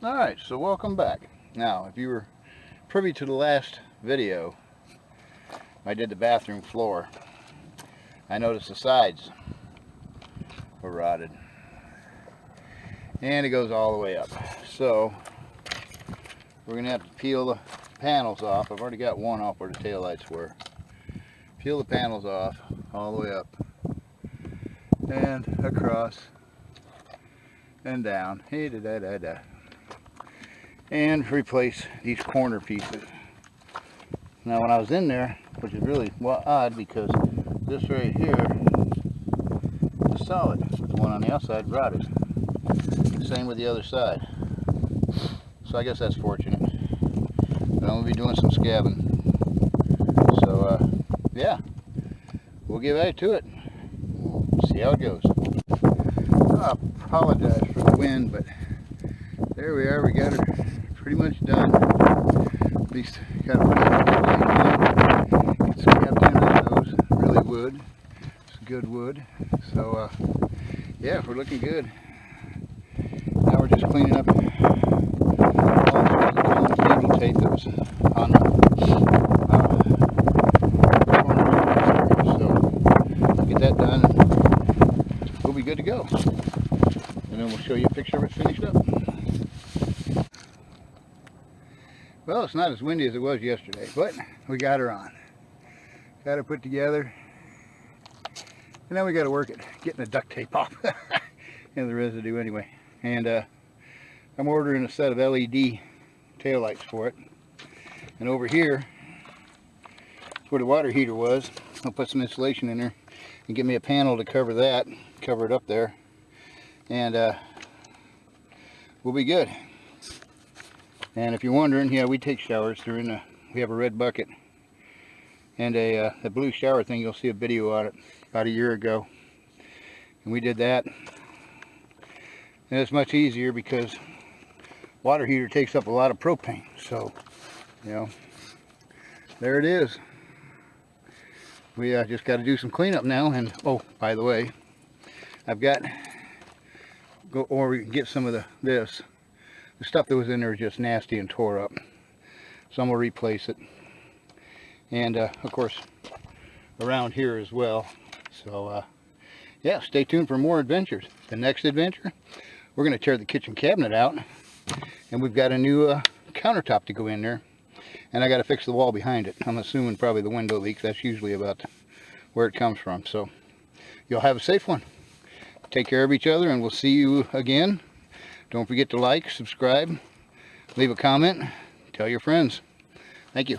Alright, so welcome back. Now, if you were privy to the last video, I did the bathroom floor. I noticed the sides were rotted. And it goes all the way up. So, we're going to have to peel the panels off. I've already got one off where the taillights were. Peel the panels off all the way up. And across. And down. Hey, da da da da. And replace these corner pieces. Now when I was in there, which is really odd because this right here is solid, but the one on the outside rotted. Same with the other side. So I guess that's fortunate. But I'm going to be doing some scabbing. So yeah, we'll get right to it. We'll see how it goes. I apologize for the wind, but there we are. We got her pretty much done. At least got to put it get scabbed into those. Really wood. It's good wood. So yeah, we're looking good. Now we're just cleaning up all the cable tape that was on the corner. So get that done and we'll be good to go. And then we'll show you a picture of it finished up. Well, it's not as windy as it was yesterday, but we got her on. Got her put together. And now we got to work at getting the duct tape off. And the residue anyway. And I'm ordering a set of LED taillights for it. And over here, where the water heater was, I'll put some insulation in there and get me a panel to cover that, cover it up there. And we'll be good. And if you're wondering, yeah, we take showers through we have a red bucket and a blue shower thing. You'll see a video on it about a year ago, and we did that. And it's much easier because water heater takes up a lot of propane. So, you know, there it is. We just got to do some cleanup now. And oh, by the way, I've got or we can get some of the stuff that was in there was just nasty and tore up, so I'm gonna replace it. And of course around here as well. So yeah, stay tuned for more adventures. The next adventure, we're gonna tear the kitchen cabinet out, and we've got a new countertop to go in there, and I got to fix the wall behind it. I'm assuming probably the window leak. That's usually about where it comes from. So you'll have a safe one. Take care of each other, and we'll see you again. Don't forget to like, subscribe, leave a comment, tell your friends. Thank you.